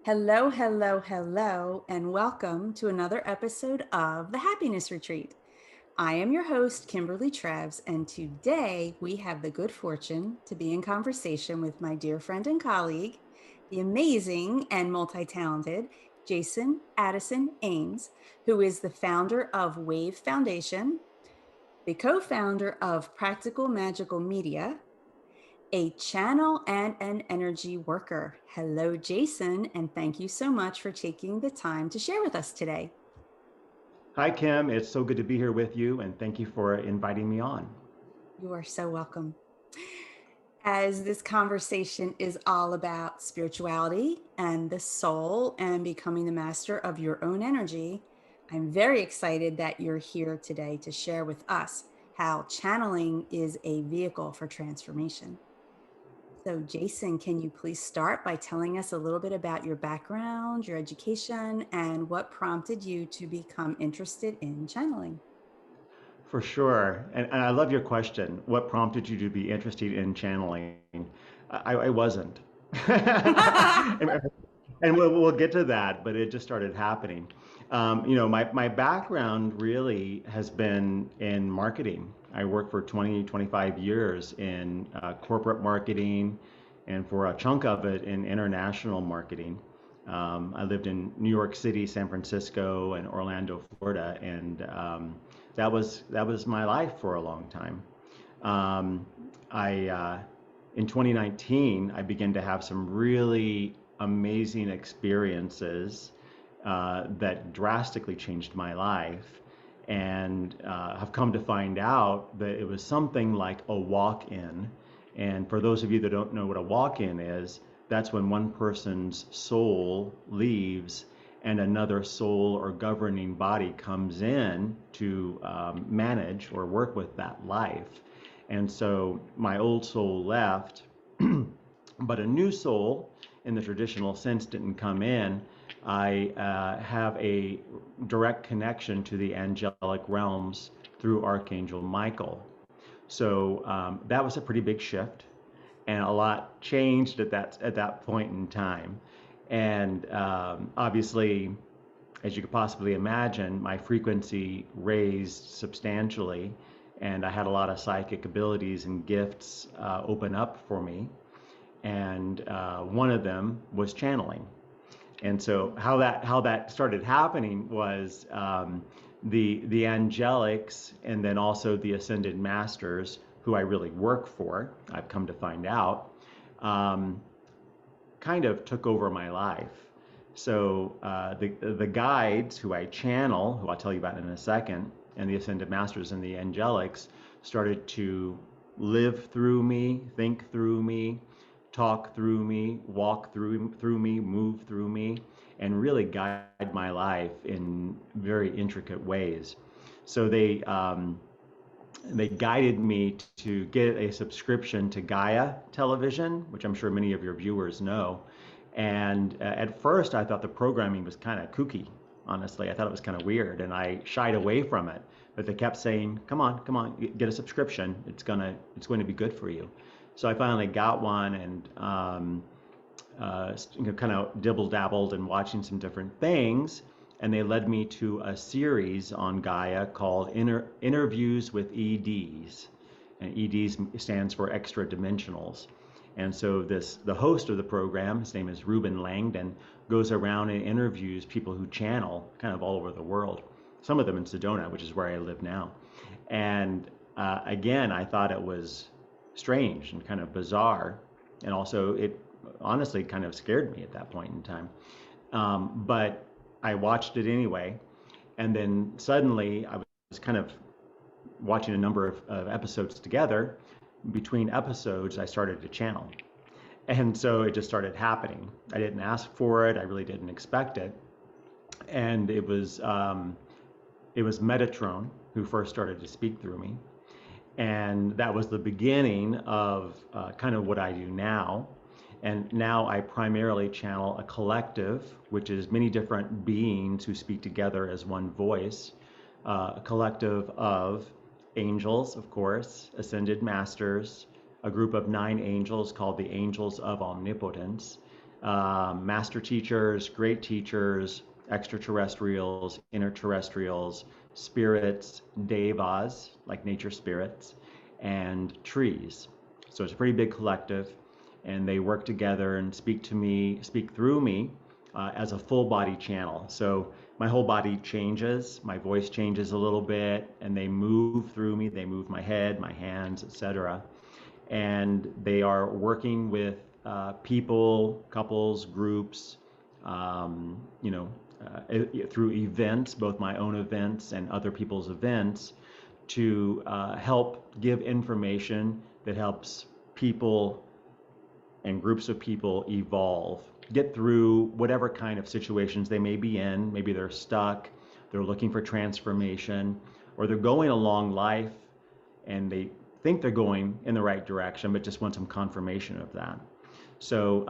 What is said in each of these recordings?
Hello, hello, hello, and welcome to another episode of the Happiness Retreat. I am your host, Kimberly Treves, and today we have the good fortune to be in conversation with my dear friend and colleague, the amazing and multi-talented Jason Addison Ames, who is the founder of Wave Foundation, the co-founder of Practical Magical Media, a channel and an energy worker. Hello, Jason, and thank you so much for taking the time to share with us today. Hi, Kim. It's so good to be here with you, and thank you for inviting me on. You are so welcome. As this conversation is all about spirituality and the soul and becoming the master of your own energy, I'm very excited that you're here today to share with us how channeling is a vehicle for transformation. So, Jason, can you please start by telling us a little bit about your background, your education, and what prompted you to become interested in channeling? For sure. And I love your question. What prompted you to be interested in channeling? I wasn't. and we'll get to that, but it just started happening. My background really has been in marketing. I worked for 20, 25 years in corporate marketing, and for a chunk of it in international marketing. I lived in New York City, San Francisco, and Orlando, Florida, and that was my life for a long time. I In 2019, I began to have some really amazing experiences that drastically changed my life, and have come to find out that it was something like a walk-in. And for those of you that don't know what a walk-in is, that's when one person's soul leaves and another soul or governing body comes in to manage or work with that life. And so my old soul left, but a new soul, in the traditional sense, didn't come in. I have a direct connection to the angelic realms through Archangel Michael. So that was a pretty big shift, and a lot changed at that point in time. And obviously, as you could possibly imagine, my frequency raised substantially, and I had a lot of psychic abilities and gifts open up for me. And one of them was channeling. And so how that started happening was the angelics, and then also the ascended masters, who I really work for, I've come to find out, um, kind of took over my life. So the guides who I channel, who I'll tell you about in a second, and the ascended masters and the angelics started to live through me, think through me, talk through me, walk through me, move through me, and really guide my life in very intricate ways. So they guided me to get a subscription to Gaia television, which I'm sure many of your viewers know. And at first, I thought the programming was kind of kooky. Honestly, I thought it was kind of weird, and I shied away from it. But they kept saying, come on, get a subscription. It's going to be good for you." So I finally got one, and kind of dibble dabbled and watching some different things, and they led me to a series on Gaia called Interviews with EDs, and EDs stands for extra dimensionals. And so the host of the program, his name is Ruben Langdon, goes around and interviews people who channel kind of all over the world. Some of them in Sedona, which is where I live now. And again, I thought it was strange and kind of bizarre, and also it honestly kind of scared me at that point in time. But I watched it anyway, and then suddenly I was kind of watching a number of episodes together. Between episodes, I started to channel. And so it just started happening. I didn't ask for it. I really didn't expect it. And it was Metatron who first started to speak through me. And that was the beginning of kind of what I do now. And now I primarily channel a collective, which is many different beings who speak together as one voice, a collective of angels, of course, ascended masters, a group of 9 angels called the Angels of Omnipotence, master teachers, great teachers, extraterrestrials, interterrestrials, spirits, devas, like nature spirits, and trees. So it's a pretty big collective, and they work together and speak to me, speak through me as a full body channel. So my whole body changes, my voice changes a little bit, and they move through me. They move my head, my hands, etc. And they are working with people, couples, groups, you know, through events, both my own events and other people's events, to help give information that helps people and groups of people evolve, get through whatever kind of situations they may be in. Maybe they're stuck, they're looking for transformation, or they're going along life and they think they're going in the right direction, but just want some confirmation of that. So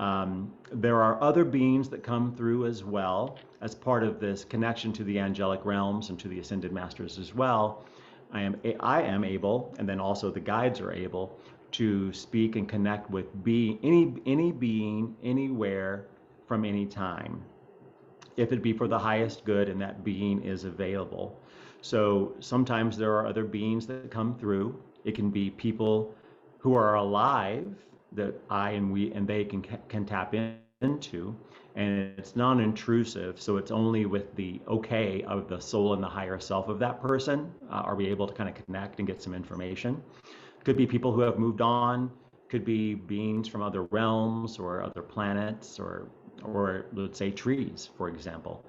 there are other beings that come through as well as part of this connection to the angelic realms and to the ascended masters as well. I am able, and then also the guides are able to speak and connect with any being anywhere from any time, if it be for the highest good and that being is available. So sometimes there are other beings that come through. It can be people who are alive that I and we and they can tap into, and it's non-intrusive. So it's only with the okay of the soul and the higher self of that person are we able to kind of connect and get some information. Could be people who have moved on, could be beings from other realms or other planets, or let's say trees, for example.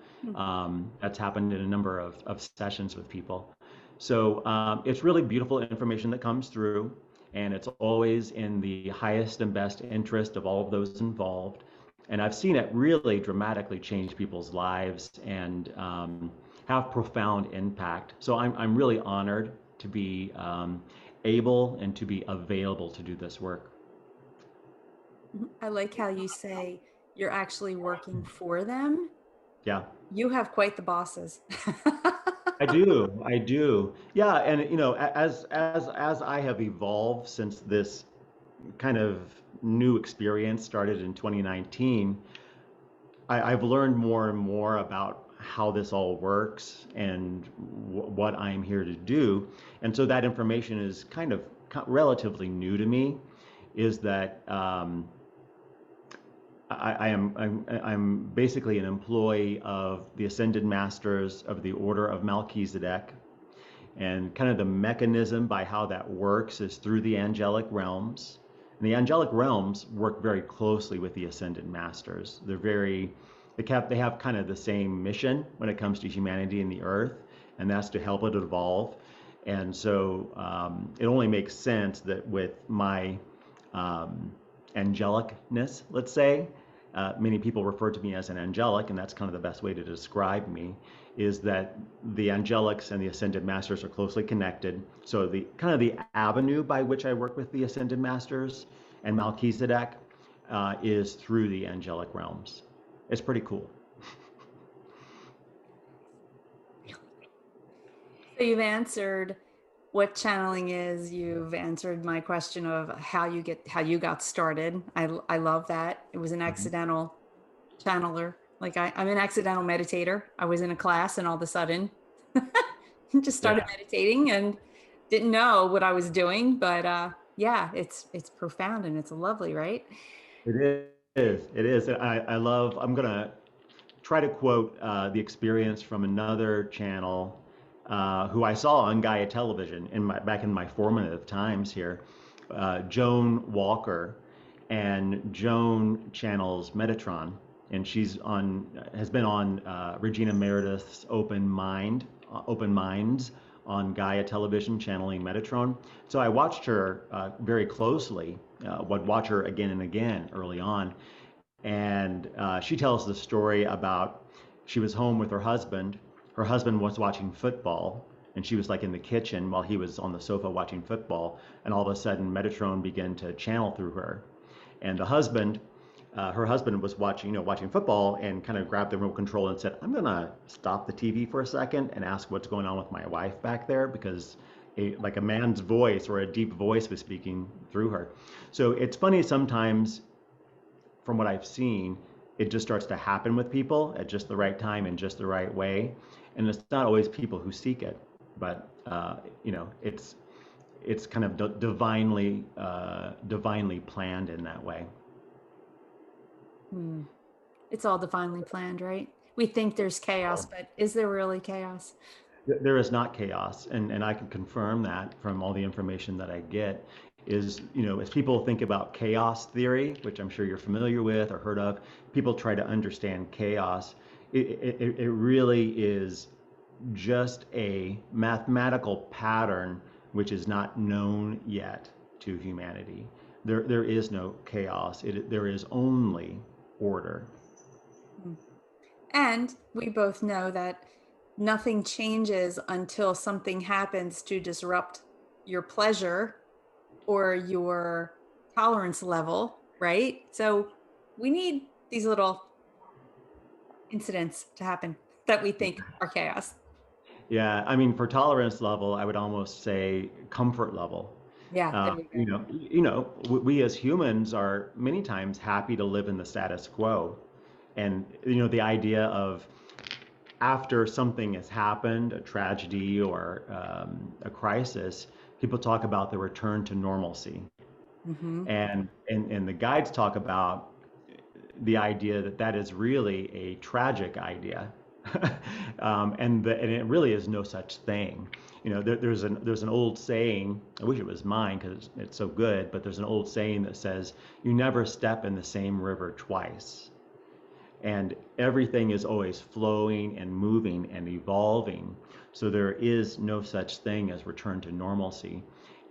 That's happened in a number of sessions with people. So it's really beautiful information that comes through, and it's always in the highest and best interest of all of those involved. And I've seen it really dramatically change people's lives and have profound impact. So I'm really honored to be able and to be available to do this work. I like how you say you're actually working for them. Yeah, You have quite the bosses. I do. I do. Yeah, and you know, as I have evolved since this kind of new experience started in 2019, I've learned more and more about how this all works and what I'm here to do. And so that information is kind of relatively new to me. Is that I'm basically an employee of the Ascended Masters of the Order of Melchizedek, and kind of the mechanism by how that works is through the angelic realms. And the angelic realms work very closely with the Ascended Masters. They have kind of the same mission when it comes to humanity and the earth, and that's to help it evolve. And so it only makes sense that with my angelicness, let's say, many people refer to me as an angelic, and that's kind of the best way to describe me, is that the angelics and the ascended masters are closely connected. So the kind of the avenue by which I work with the ascended masters and Melchizedek is through the angelic realms. It's pretty cool. So you've answered what channeling is. You've answered my question of how you got started. I love that. It was an Mhm. accidental channeler. Like I'm an accidental meditator. I was in a class and all of a sudden just started Yeah, meditating and didn't know what I was doing. But yeah, it's profound and it's lovely, right? it is. It is. I love, I'm going to try to quote the experience from another channel who I saw on Gaia television back in my formative times here, Joan Walker, and Joan channels Metatron, and has been on Regina Meredith's Open Minds on Gaia television, channeling Metatron. So I watched her very closely, would watch her again and again early on, and she tells the story about she was home with her husband. Her husband was watching football, and she was like in the kitchen while he was on the sofa watching football. And all of a sudden, Metatron began to channel through her. And her husband was watching football, and kind of grabbed the remote control and said, "I'm gonna stop the TV for a second and ask what's going on with my wife back there, because like a man's voice or a deep voice was speaking through her." So it's funny sometimes, from what I've seen, it just starts to happen with people at just the right time and just the right way. And it's not always people who seek it, but it's kind of divinely planned in that way. Hmm. It's all divinely planned, right? We think there's chaos, but is there really chaos? There is not chaos, and I can confirm that from all the information that I get. Is, as people think about chaos theory, which I'm sure you're familiar with or heard of, people try to understand chaos. It really is just a mathematical pattern which is not known yet to humanity. There is no chaos. There is only order. Hmm. And we both know that nothing changes until something happens to disrupt your pleasure or your tolerance level, right? So we need these little incidents to happen that we think are chaos. Yeah, I mean, for tolerance level, I would almost say comfort level. Yeah, there you go. We as humans are many times happy to live in the status quo, and the idea of after something has happened, a tragedy or a crisis, people talk about the return to normalcy, Hmm. and the guides talk about the idea that that is really a tragic idea, and it really is no such thing. There's an old saying. I wish it was mine because it's so good, but there's an old saying that says, "You never step in the same river twice." And everything is always flowing and moving and evolving. So there is no such thing as return to normalcy.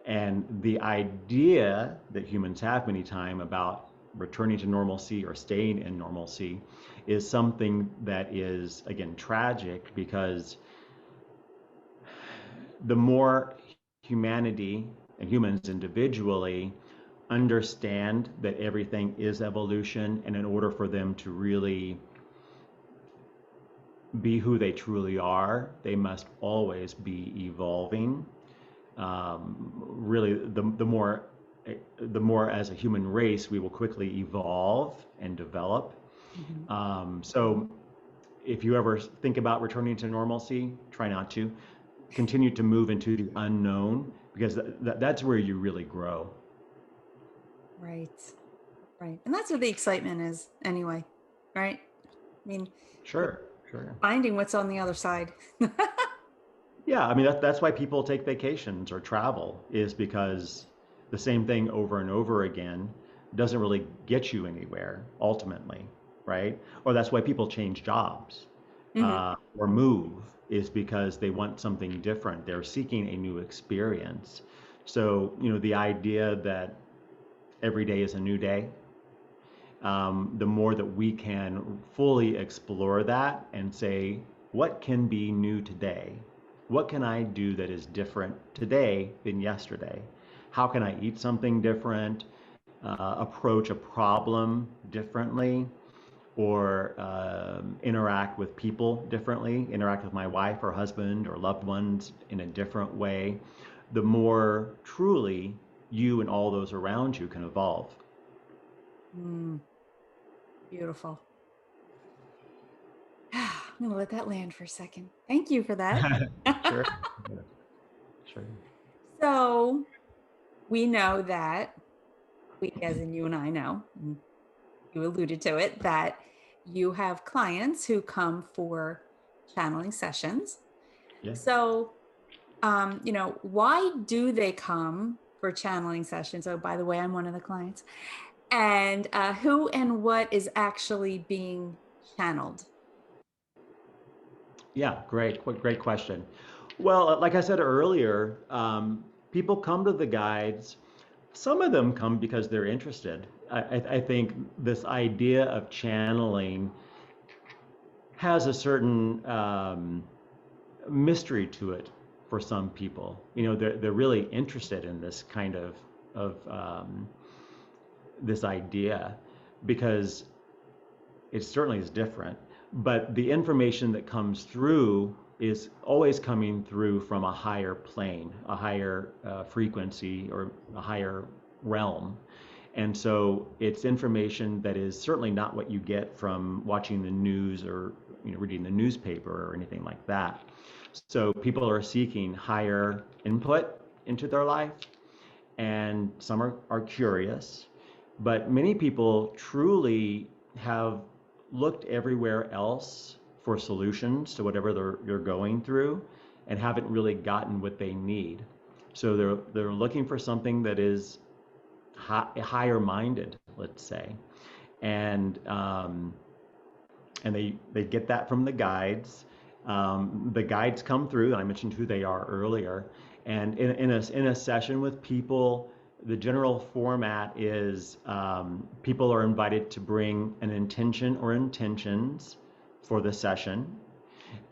And the idea that humans have many times about returning to normalcy or staying in normalcy is something that is, again, tragic, because the more humanity and humans individually understand that everything is evolution, and in order for them to really be who they truly are, they must always be evolving. Really, the more as a human race we will quickly evolve and develop. Hmm. So, if you ever think about returning to normalcy, try not to. Continue to move into the unknown, because that's where you really grow. Right, right. And that's what the excitement is anyway, right? I mean, Sure, sure. finding what's on the other side. Yeah, I mean that's why people take vacations or travel, is because the same thing over and over again doesn't really get you anywhere ultimately, right? Or that's why people change jobs Hmm. or move, is because they want something different. They're seeking a new experience. So the idea that every day is a new day, the more that we can fully explore that and say, what can be new today? What can I do that is different today than yesterday? How can I eat something different, approach a problem differently, or interact with people differently, interact with my wife or husband or loved ones in a different way? The more truly you and all those around you can evolve. Mm, beautiful. I'm going to let that land for a second. Thank you for that. Sure. Sure. So we know that we, as in you and I know, and you alluded to it, that you have clients who come for channeling sessions. Yeah. So, why do they come for channeling sessions? Oh, by the way, I'm one of the clients. And who and what is actually being channeled? Yeah, great question. Well, like I said earlier, people come to the guides. Some of them come because they're interested. I think this idea of channeling has a certain mystery to it for some people. They're really interested in this kind of this idea, because it certainly is different. But the information that comes through is always coming through from a higher plane, a higher frequency, or a higher realm. And so it's information that is certainly not what you get from watching the news or reading the newspaper or anything like that. So people are seeking higher input into their life, and some are curious, but many people truly have looked everywhere else for solutions to whatever they're going through and haven't really gotten what they need. So they're looking for something that is higher minded, let's say, and they get that from the guides. The guides come through, and I mentioned who they are earlier. And in a session with people, the general format is people are invited to bring an intention or intentions for the session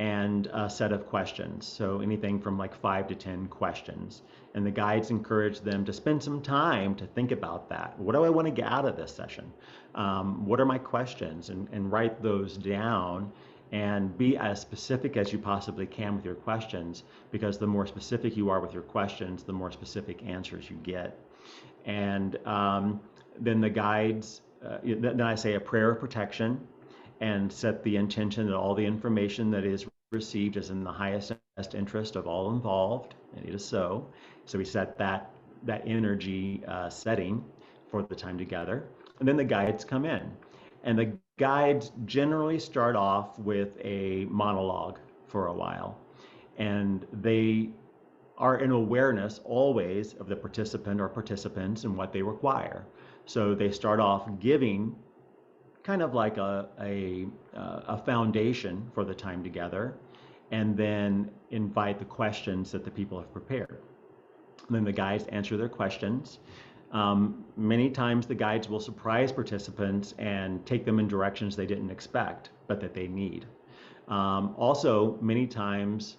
and a set of questions. So anything from like 5 to 10 questions. And the guides encourage them to spend some time to think about that. What do I want to get out of this session? What are my questions? And write those down and be as specific as you possibly can with your questions, because the more specific you are with your questions, the more specific answers you get. And then the guides, then I say a prayer of protection and set the intention that all the information that is received is in the highest best interest of all involved, and it is so. So we set that energy setting for the time together, and then the guides come in, and the guides generally start off with a monologue for a while, and they are in awareness always of the participant or participants and what they require. So they start off giving kind of like a foundation for the time together, and then invite the questions that the people have prepared. And then the guides answer their questions. Many times the guides will surprise participants and take them in directions they didn't expect, but that they need. Also, many times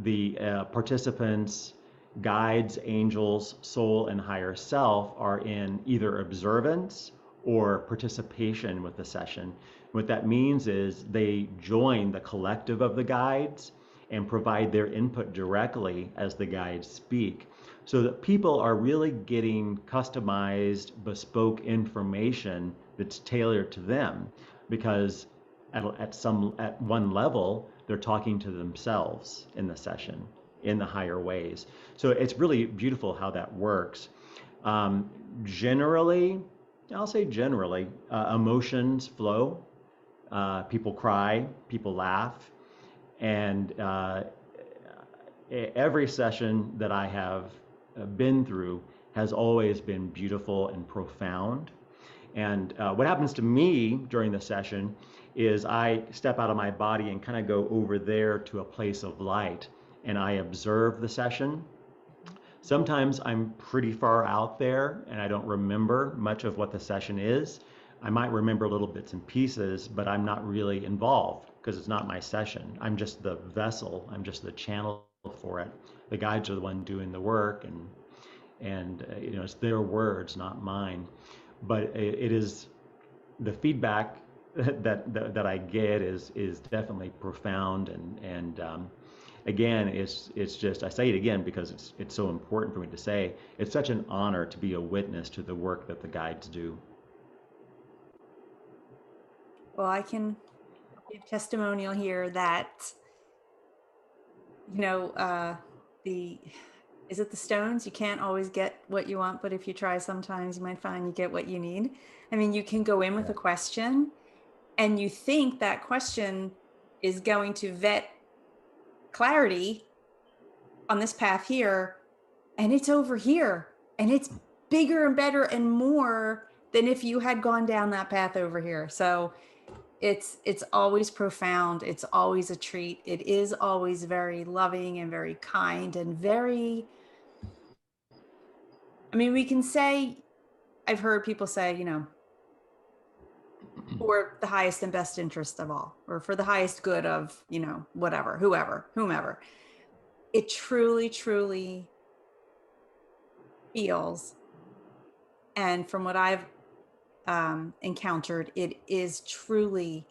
the participants, guides, angels, soul, and higher self are in either observance or participation with the session. What that means is they join the collective of the guides and provide their input directly as the guides speak, so that people are really getting customized, bespoke information that's tailored to them, because at one level they're talking to themselves in the session in the higher ways. So it's really beautiful how that works. Generally, I'll say generally, emotions flow. People cry, people laugh, and every session that I have been through has always been beautiful and profound. And what happens to me during the session is I step out of my body and kind of go over there to a place of light, and I observe the session. Sometimes I'm pretty far out there and I don't remember much of what the session is. I might remember little bits and pieces, but I'm not really involved because it's not my session. I'm just the vessel, I'm just the channel for it. The guides are the one doing the work, and it's their words, not mine. But it is the feedback that I get is definitely profound, and again, it's just, I say it again because it's so important for me to say, it's such an honor to be a witness to the work that the guides do. Well, I can give testimonial here that, the is it the stones? You can't always get what you want, but if you try, sometimes you might find you get what you need. I mean, you can go in with Yeah. a question and you think that question is going to vet clarity on this path here, and it's over here, and it's bigger and better and more than if you had gone down that path over here. So it's always profound. It's always a treat. It is always very loving and very kind and very, I mean, we can say, I've heard people say, for the highest and best interest of all, or for the highest good of, whatever, whomever. It truly, truly feels, and from what I've encountered, it is truly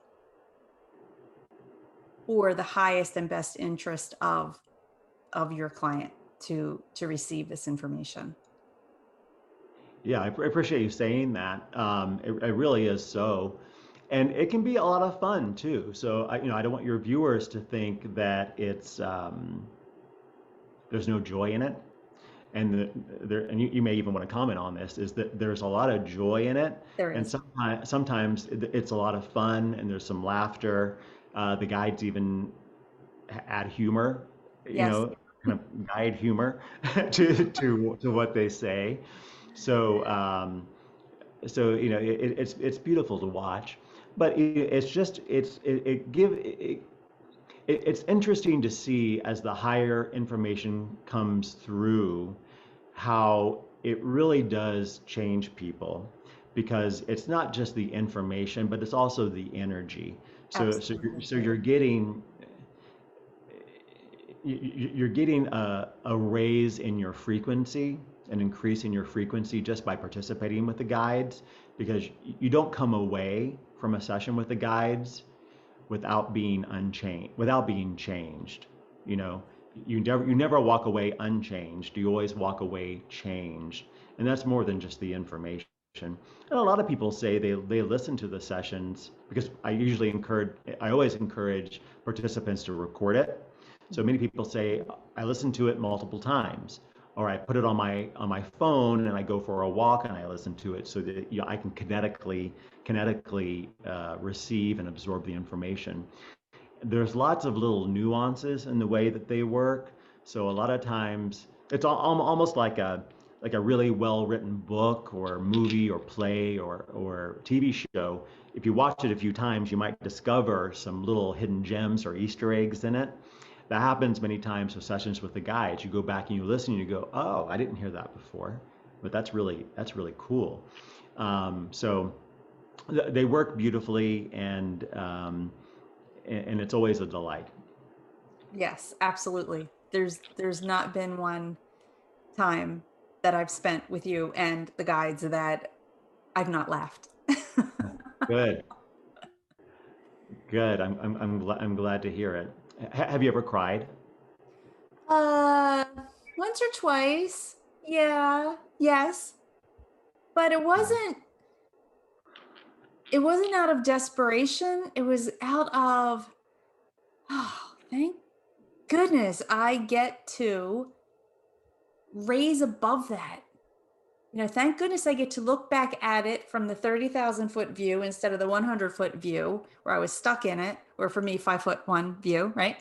for the highest and best interest of your client to receive this information. Yeah, I appreciate you saying that. It really is so, and it can be a lot of fun too. So I don't want your viewers to think that it's there's no joy in it, and and you may even want to comment on this, is that there's a lot of joy in it, There and is. sometimes it's a lot of fun, and there's some laughter. The guides even add humor, Yes. kind of guide humor to what they say. So it's beautiful to watch, but it's just it's interesting to see as the higher information comes through how it really does change people, because it's not just the information, but it's also the energy. Absolutely. So you're getting a raise in your frequency, an increase in your frequency, just by participating with the guides, because you don't come away from a session with the guides without being unchanged, without being changed. You know, you never walk away unchanged. You always walk away changed, and that's more than just the information. And a lot of people say they listen to the sessions, because I always encourage participants to record it. So many people say I listen to it multiple times, or I put it on my phone and I go for a walk and I listen to it, so that I can kinetically receive and absorb the information. There's lots of little nuances in the way that they work. So a lot of times it's almost like a really well written book or movie or play or TV show. If you watch it a few times, you might discover some little hidden gems or Easter eggs in it. That happens many times with sessions with the guides. You go back and you listen and you go, oh, I didn't hear that before, but that's really cool. So they work beautifully, and it's always a delight. Yes, absolutely. There's not been one time that I've spent with you and the guides that I've not laughed. Good, good. I'm glad to hear it. Have you ever cried? Uh, Once or twice. Yeah, yes. But it wasn't out of desperation. It was out of, oh, thank goodness I get to raise above that. Thank goodness I get to look back at it from the 30,000-foot view instead of the 100-foot view where I was stuck in it, or for me, 5'1" view, right?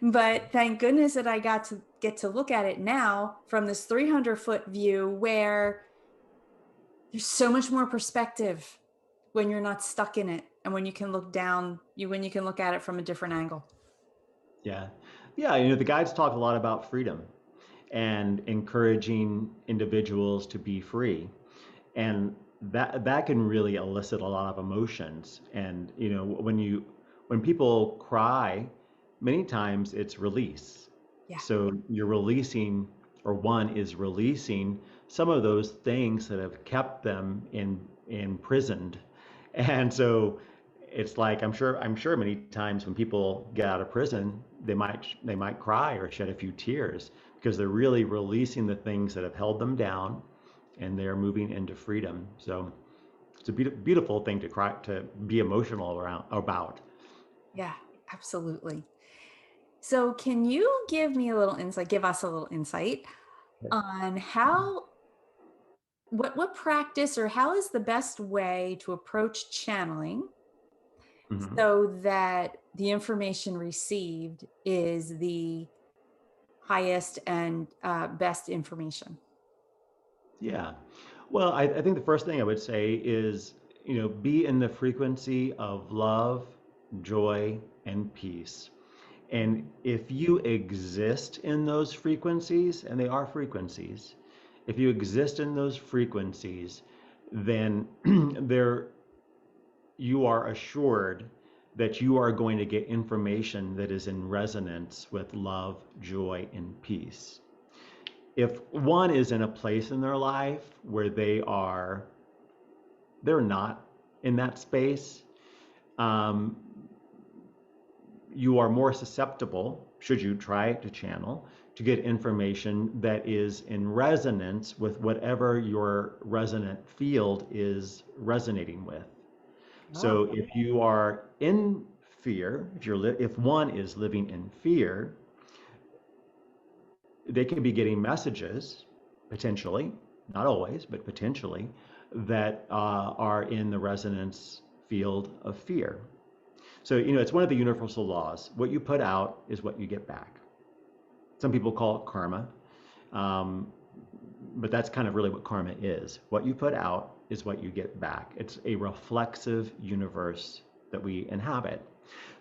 But thank goodness that I got to get to look at it now from this 300-foot view where there's so much more perspective when you're not stuck in it, and when you can look down, when you can look at it from a different angle. Yeah, yeah. The guides talk a lot about freedom and encouraging individuals to be free, and that can really elicit a lot of emotions. And when people cry, many times it's release. Yeah. So you're releasing, or one is releasing some of those things that have kept them imprisoned. And so it's like, I'm sure many times when people get out of prison, they might cry or shed a few tears, because they're really releasing the things that have held them down, and they're moving into freedom. So it's a beautiful thing to cry, to be emotional about. Yeah, absolutely. So, can you give us a little insight on what practice, or how is the best way to approach channeling Mhm. so that the information received is the highest and best information? Yeah. Well, I think the first thing I would say is, be in the frequency of love, joy, and peace. And if you exist in those frequencies, and they are frequencies, if you exist in those frequencies, then there you are assured that you are going to get information that is in resonance with love, joy, and peace. If one is in a place in their life where they're not in that space, um, you are more susceptible, should you try to channel, to get information that is in resonance with whatever your resonant field is resonating with. Oh, So if you are in fear, if one is living in fear, they can be getting messages, potentially, not always, but potentially, that are in the resonance field of fear. So, it's one of the universal laws. What you put out is what you get back. Some people call it karma, um, but that's kind of really what karma is. What you put out is what you get back. It's a reflexive universe that we inhabit.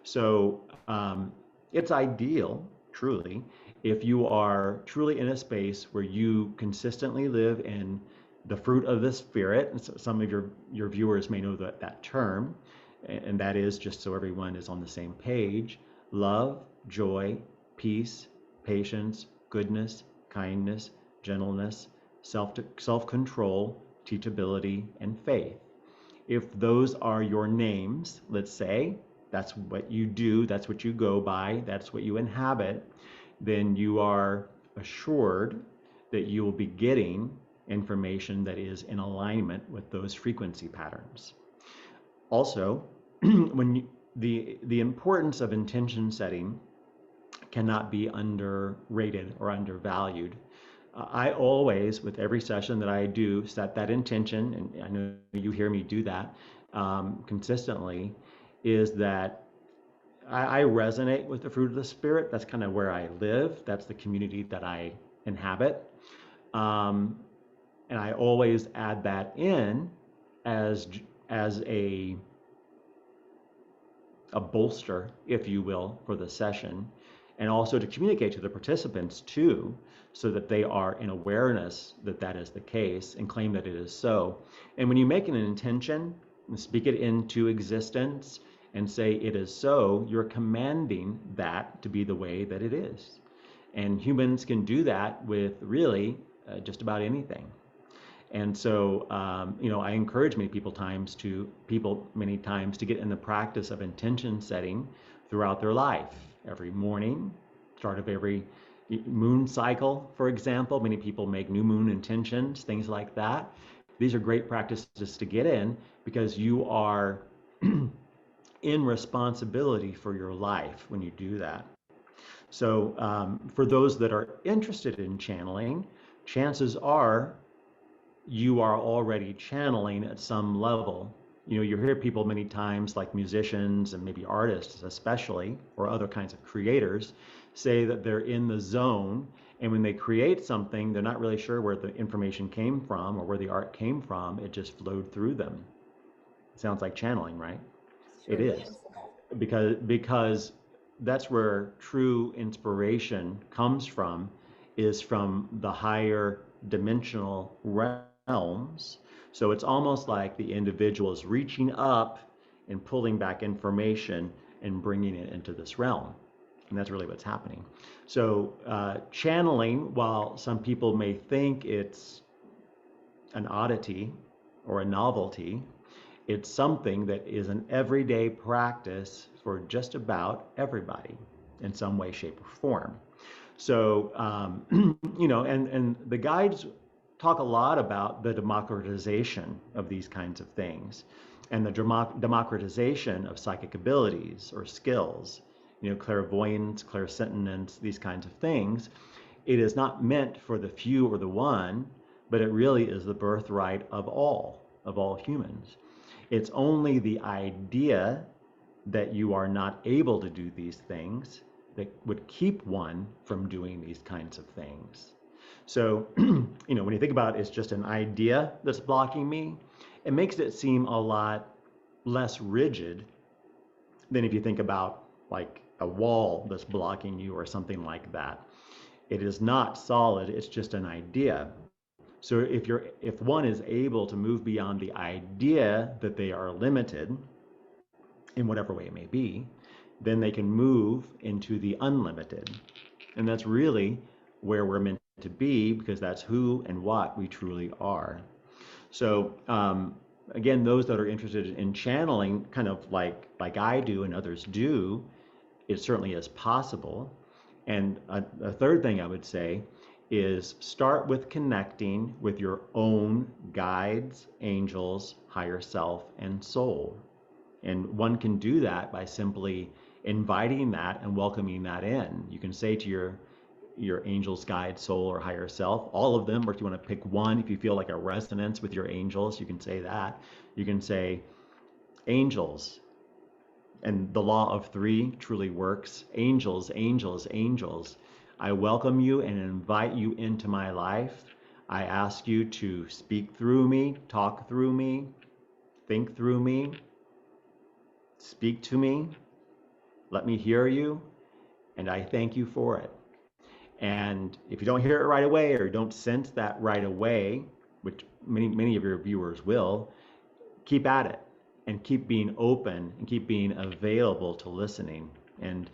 So it's ideal, truly, if you are truly in a space where you consistently live in the fruit of the spirit. And so some of your viewers may know that term, and that is, just so everyone is on the same page, love, joy, peace, patience, goodness, kindness, gentleness, self-control, teachability, and faith. If those are your names, let's say, that's what you do, that's what you go by, that's what you inhabit, then you are assured that you will be getting information that is in alignment with those frequency patterns. Also, the importance of intention setting cannot be underrated or undervalued. I always, with every session that I do, set that intention, and I know you hear me do that consistently, is that I resonate with the fruit of the spirit. That's kind of where I live. That's the community that I inhabit. Um, and I always add that in as as a bolster, if you will, for the session, and also to communicate to the participants too, so that they are in awareness that that is the case and claim that it is so. And when you make an intention and speak it into existence and say it is so, you're commanding that to be the way that it is. And humans can do that with really just about anything. And so, I encourage many times to get in the practice of intention setting throughout their life. Every morning, start of every moon cycle, for example, many people make new moon intentions, things like that. These are great practices to get in because you are in responsibility for your life when you do that. So, for those that are interested in channeling, chances are you are already channeling at some level. You hear people many times, like musicians and maybe artists especially, or other kinds of creators, say that they're in the zone, and when they create something, they're not really sure where the information came from or where the art came from. It just flowed through them. It sounds like channeling, right? It sure is, does. because that's where true inspiration comes from, is from the higher dimensional realms. So it's almost like the individual is reaching up and pulling back information and bringing it into this realm. And that's really what's happening. So channeling, while some people may think it's an oddity or a novelty, it's something that is an everyday practice for just about everybody in some way, shape, or form. So, and the guides talk a lot about the democratization of these kinds of things and the democratization of psychic abilities or skills, clairvoyance, clairsentience, these kinds of things. It is not meant for the few or the one, but it really is the birthright of all humans. It's only the idea that you are not able to do these things that would keep one from doing these kinds of things. So, when you think about it, it's just an idea that's blocking me. It makes it seem a lot less rigid than if you think about like a wall that's blocking you or something like that. It is not solid, it's just an idea. So if one is able to move beyond the idea that they are limited in whatever way it may be, then they can move into the unlimited. And that's really where we're meant to be, because that's who and what we truly are. So again, those that are interested in channeling, kind of like I do and others do, it certainly is possible. And a third thing I would say is start with connecting with your own guides, angels, higher self, and soul. And one can do that by simply inviting that and welcoming that in. You can say to your angels, guide, soul, or higher self, all of them, or if you want to pick one, if you feel like a resonance with your angels, you can say that. You can say, angels, and the law of three truly works. Angels, angels, angels, I welcome you and invite you into my life. I ask you to speak through me, talk through me, think through me, speak to me, let me hear you, and I thank you for it. And if you don't hear it right away or don't sense that right away, which many of your viewers will, keep at it and keep being open and keep being available to listening. And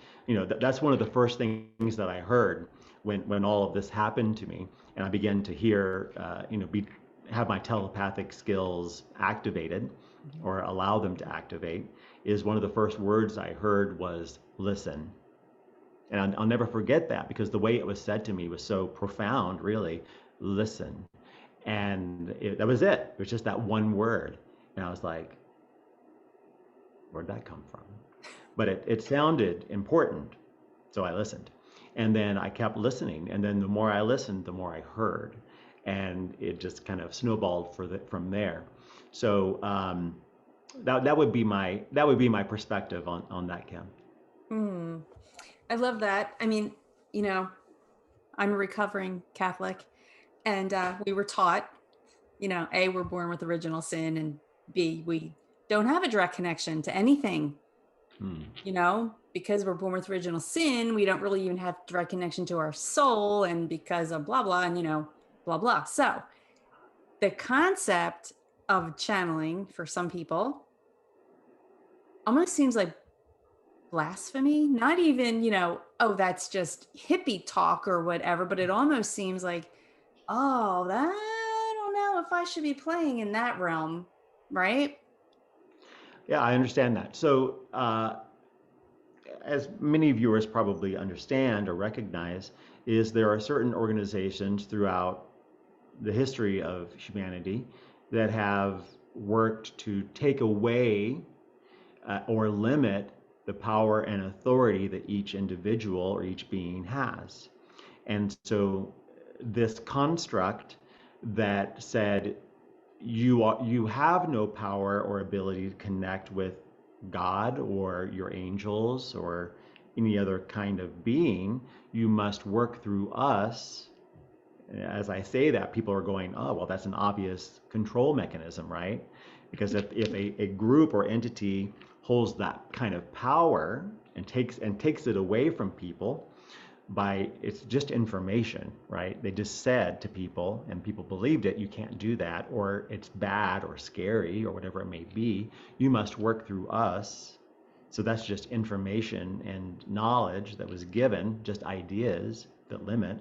that's one of the first things that I heard when all of this happened to me, and I began to hear, have my telepathic skills activated or allow them to activate. Is one of the first words I heard was listen. And I'll never forget that, because the way it was said to me was so profound, really. Listen. And that was it. It was just that one word. And I was like, where'd that come from? But it sounded important. So I listened. And then I kept listening. And then the more I listened, the more I heard. And it just kind of snowballed from there. So that would be my perspective on that, Kim. Mm, I love that. I mean, you know, I'm a recovering Catholic, and we were taught, A, we're born with original sin, and B, we don't have a direct connection to anything, Hmm. because we're born with original sin, we don't really even have direct connection to our soul, and because of blah, blah, and, blah, blah. So the concept of channeling for some people almost seems like blasphemy, not even, oh, that's just hippie talk or whatever, but it almost seems like, oh, that I don't know if I should be playing in that realm, right? Yeah, I understand that. So, as many viewers probably understand or recognize, is there are certain organizations throughout the history of humanity that have worked to take away or limit the power and authority that each individual or each being has. And so this construct that said you have no power or ability to connect with God or your angels or any other kind of being, you must work through us. As I say that, people are going, oh, well, that's an obvious control mechanism, right? Because if a group or entity holds that kind of power and takes it away from people, it's just information, right? They just said to people, and people believed it, you can't do that, or it's bad or scary or whatever it may be. You must work through us. So that's just information and knowledge that was given, just ideas that limit,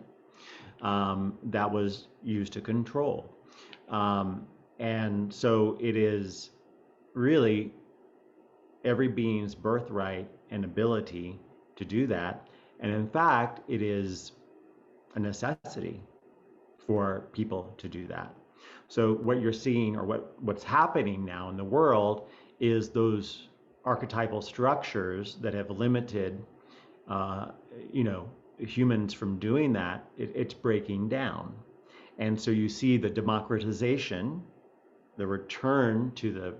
that was used to control. And so it is really every being's birthright and ability to do that. And in fact, it is a necessity for people to do that. So what you're seeing, or what's happening now in the world, is those archetypal structures that have limited, uh, humans from doing that. It's breaking down, and so you see the democratization, the return to the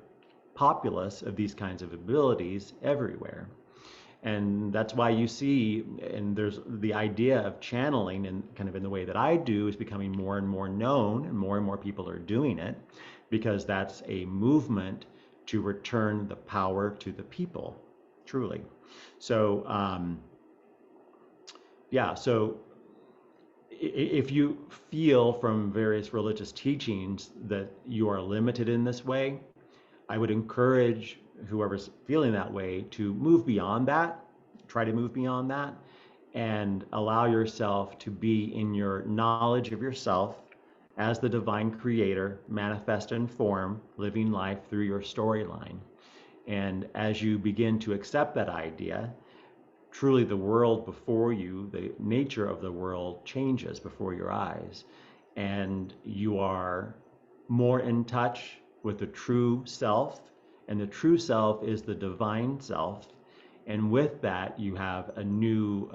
populace of these kinds of abilities everywhere. And that's why you see, and there's the idea of channeling, and kind of in the way that I do, is becoming more and more known, and more people are doing it, because that's a movement to return the power to the people, truly. So, yeah, so if you feel from various religious teachings that you are limited in this way, I would encourage whoever's feeling that way to move beyond that, try to move beyond that, and allow yourself to be in your knowledge of yourself as the divine creator, manifest in form, living life through your storyline. And as you begin to accept that idea, truly the world before you, the nature of the world changes before your eyes, and you are more in touch with the true self, and the true self is the divine self. And with that, you have a new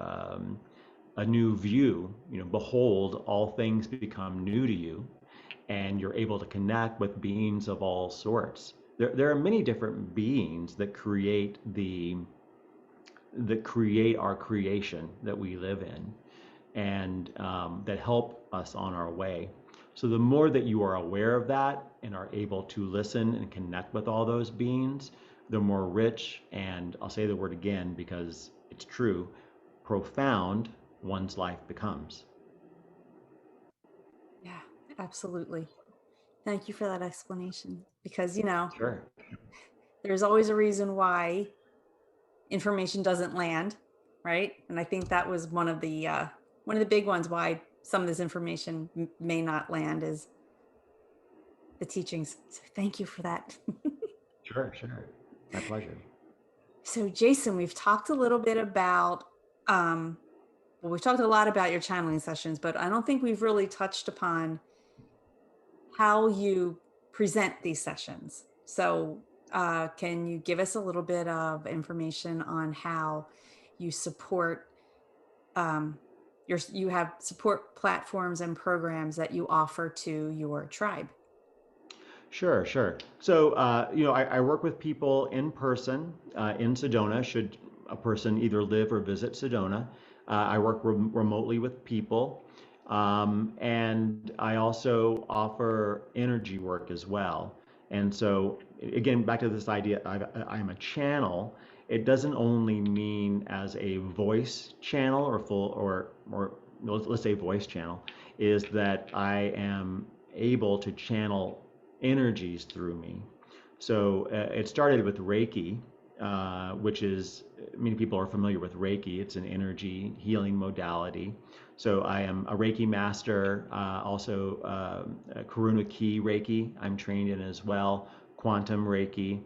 view. You know, behold, all things become new to you, and you're able to connect with beings of all sorts. There are many different beings that create our creation that we live in, and that help us on our way. So the more that you are aware of that and are able to listen and connect with all those beings, the more rich, and I'll say the word again because it's true, profound one's life becomes. Yeah, absolutely. Thank you for that explanation because, Sure. there's always a reason why information doesn't land, right? And I think that was one of the big ones why some of this information may not land is the teachings. So thank you for that. Sure, sure. My pleasure. So Jason, we've talked a little bit about well, we've talked a lot about your channeling sessions, but I don't think we've really touched upon how you present these sessions. So, can you give us a little bit of information on how you support you have support platforms and programs that you offer to your tribe? Sure, sure. So, I work with people in person in Sedona, should a person either live or visit Sedona. I work remotely with people. And I also offer energy work as well. And so, again, back to this idea, I'm a channel. It doesn't only mean as a voice channel or or let's say voice channel, is that I am able to channel energies through me. So it started with Reiki, which is, many people are familiar with Reiki. It's an energy healing modality. So I am a Reiki Master, also Karuna Ki Reiki, I'm trained in as well, quantum Reiki.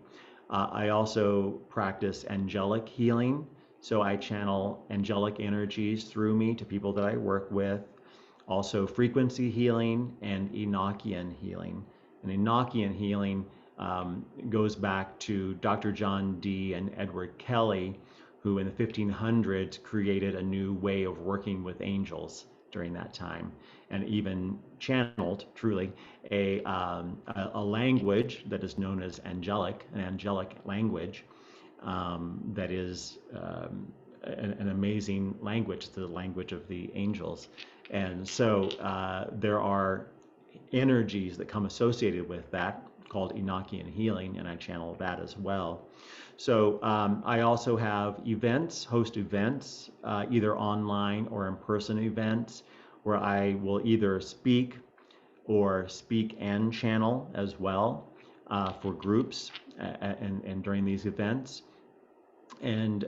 I also practice angelic healing. So I channel angelic energies through me to people that I work with. Also frequency healing and Enochian healing. And Enochian healing goes back to Dr. John Dee and Edward Kelly, who in the 1500s created a new way of working with angels during that time, and even channeled truly a language that is known as angelic, an angelic language that is an amazing language, the language of the angels. And so there are energies that come associated with that called Enochian healing, and I channel that as well. So I also have events, host events, either online or in-person events, where I will either speak or speak and channel as well for groups and during these events. And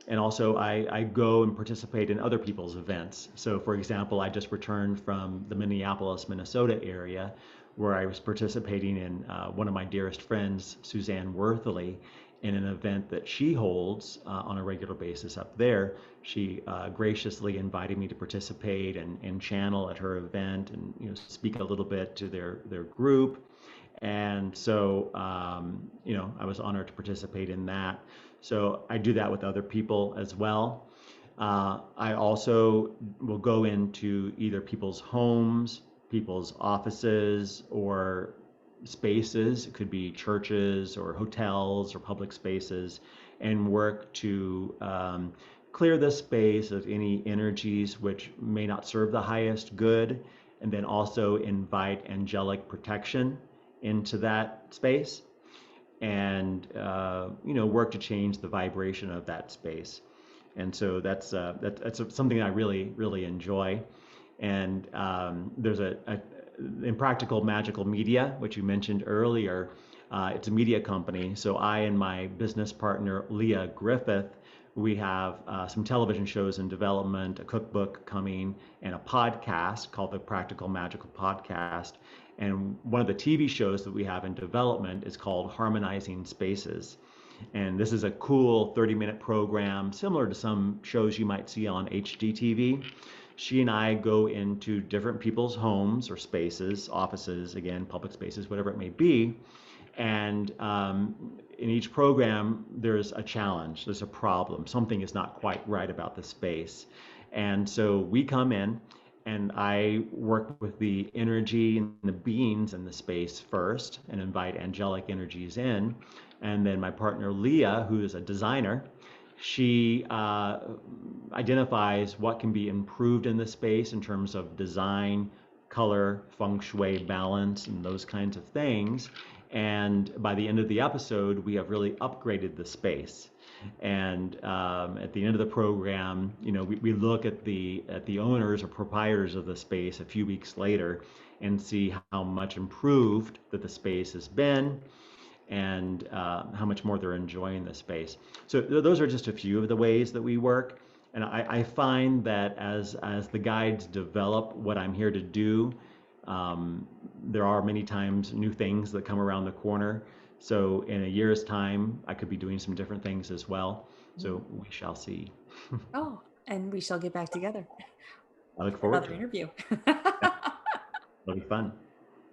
and also I go and participate in other people's events. So for example, I just returned from the Minneapolis, Minnesota area where I was participating in one of my dearest friends, Suzanne Worthley, in an event that she holds on a regular basis up there. She graciously invited me to participate and channel at her event and speak a little bit to their group. And so, I was honored to participate in that. So I do that with other people as well. I also will go into either people's homes, people's offices, or spaces. It could be churches or hotels or public spaces, and work to clear the space of any energies which may not serve the highest good, and then also invite angelic protection into that space, and work to change the vibration of that space. And so that's something I really enjoy. And there's a in Practical Magical Media, which you mentioned earlier. It's a media company. So I and my business partner Leah Griffith, we have some television shows in development, a cookbook coming, and a podcast called the Practical Magical Podcast. And one of the TV shows that we have in development is called Harmonizing Spaces. And this is a cool 30-minute program, similar to some shows you might see on HGTV. She and I go into different people's homes or spaces, offices, again, public spaces, whatever it may be. And in each program, there's a challenge, there's a problem, something is not quite right about the space. And so we come in and I work with the energy and the beings in the space first and invite angelic energies in. And then my partner Leah, who is a designer, she identifies what can be improved in the space in terms of design, color, feng shui, balance, and those kinds of things. And by the end of the episode, we have really upgraded the space. And at the end of the program, we look at the owners or proprietors of the space a few weeks later and see how much improved that the space has been and how much more they're enjoying the space. So those are just a few of the ways that we work. And I find that as the guides develop what I'm here to do, there are many times new things that come around the corner. So in a year's time, I could be doing some different things as well. So we shall see. Oh, and we shall get back together I look for forward another to it. interview. Yeah, it'll be fun.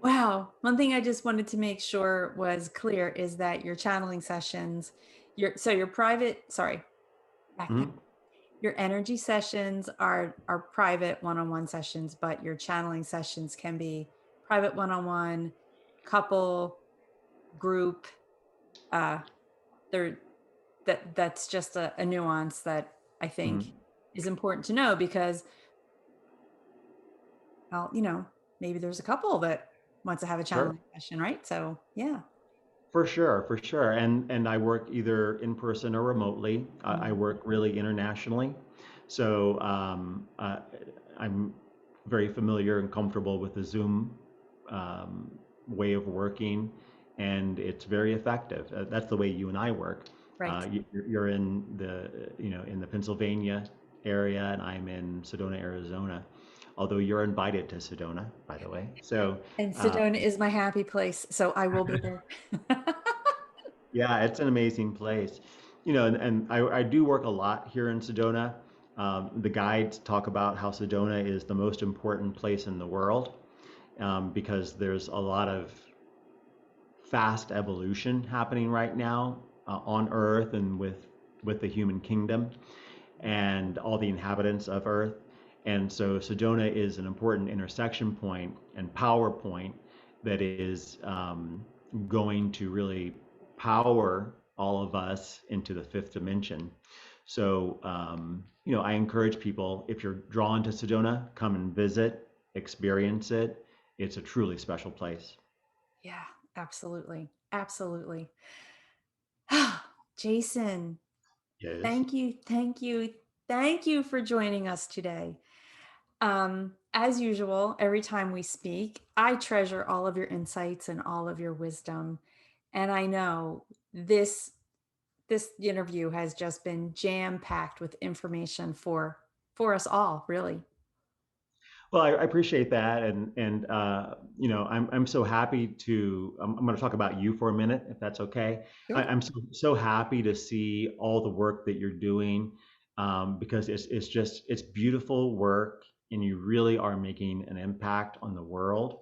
Wow. One thing I just wanted to make sure was clear is that your channeling sessions, your private, sorry, backpack. Mhm. Your energy sessions are private one-on-one sessions, but your channeling sessions can be private one-on-one, couple, group. Uh, there that's just a nuance that I think Mhm. is important to know because, well, maybe there's a couple that wants to have a Sure. channeling session, right? So yeah. For sure, for sure. And I work either in person or remotely. I Mhm. work really internationally. So I'm very familiar and comfortable with the Zoom um, way of working, and it's very effective. That's the way you and I work. Right. You're in the Pennsylvania area, and I'm in Sedona, Arizona. Although you're invited to Sedona, by the way. So And uh, Sedona is my happy place, so I will be there. yeah, it's an amazing place. And I do work a lot here in Sedona. The guides talk about how Sedona is the most important place in the world because there's a lot of fast evolution happening right now on Earth and with the human kingdom and all the inhabitants of Earth. And so Sedona is an important intersection point and power point that is going to really power all of us into the fifth dimension. So, I encourage people, if you're drawn to Sedona, come and visit, experience it. It's a truly special place. Yeah, absolutely. Absolutely. Jason, Yes. thank you, thank you, thank you for joining us today. As usual, every time we speak, I treasure all of your insights and all of your wisdom. And I know this interview has just been jam-packed with information for us all, really. Well, I appreciate that, and I'm so happy to. I'm going to talk about you for a minute, if that's okay. Sure. I'm so happy to see all the work that you're doing, because it's beautiful work, and you really are making an impact on the world.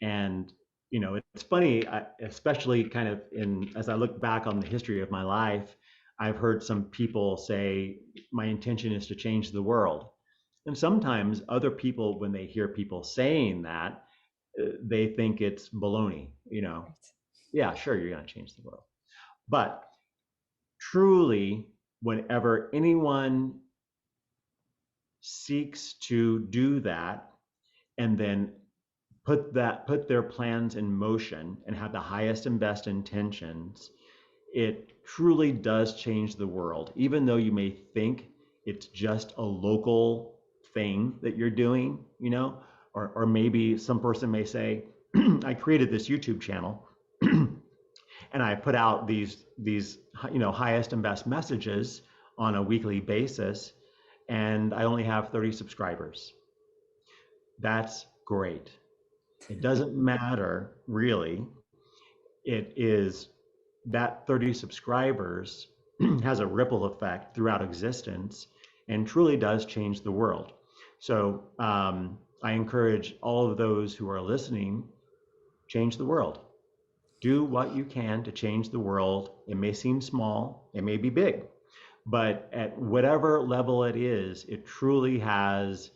And it's funny, especially kind of in as I look back on the history of my life, I've heard some people say my intention is to change the world. And sometimes other people, when they hear people saying that, they think it's baloney. Right. Yeah, sure, you're going to change the world. But truly, whenever anyone seeks to do that and then put their plans in motion and have the highest and best intentions, it truly does change the world. Even though you may think it's just a local thing that you're doing, or maybe some person may say, I created this YouTube channel and I put out these highest and best messages on a weekly basis, and I only have 30 subscribers. That's great. It doesn't matter really. It is that 30 subscribers has a ripple effect throughout existence and truly does change the world. So I encourage all of those who are listening, change the world. Do what you can to change the world. It may seem small, it may be big, but at whatever level it is, it truly has.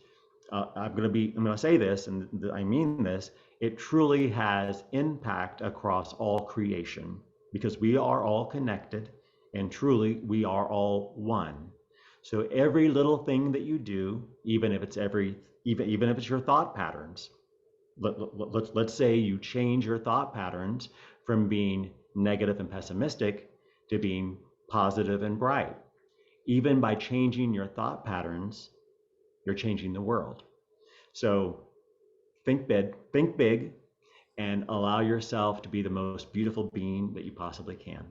I'm going to say this, and I mean this. It truly has impact across all creation because we are all connected, and truly we are all one. So every little thing that you do, even if it's your thought patterns, let's say you change your thought patterns from being negative and pessimistic to being positive and bright. Even by changing your thought patterns, you're changing the world. So think big, and allow yourself to be the most beautiful being that you possibly can.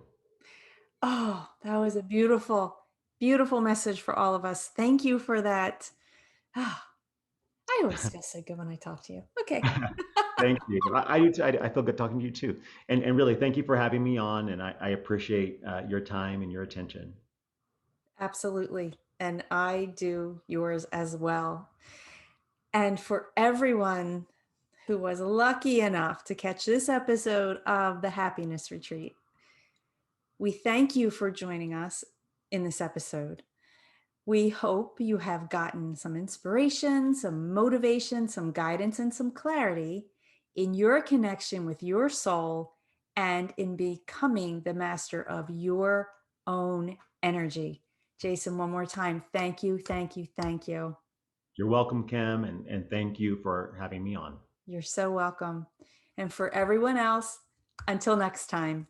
Oh, that was a beautiful, beautiful message for all of us. Thank you for that. Ah, I always feel so good when I talk to you. Okay. Thank you. I do too. I feel good talking to you too. And really, thank you for having me on. And I appreciate your time and your attention. Absolutely. And I do yours as well. And for everyone who was lucky enough to catch this episode of the Happiness Retreat, we thank you for joining us in this episode. We hope you have gotten some inspiration, some motivation, some guidance, and some clarity in your connection with your soul and in becoming the master of your own energy. Jason, one more time, thank you, thank you, thank you. You're welcome, Kim, and thank you for having me on. You're so welcome. And for everyone else, until next time.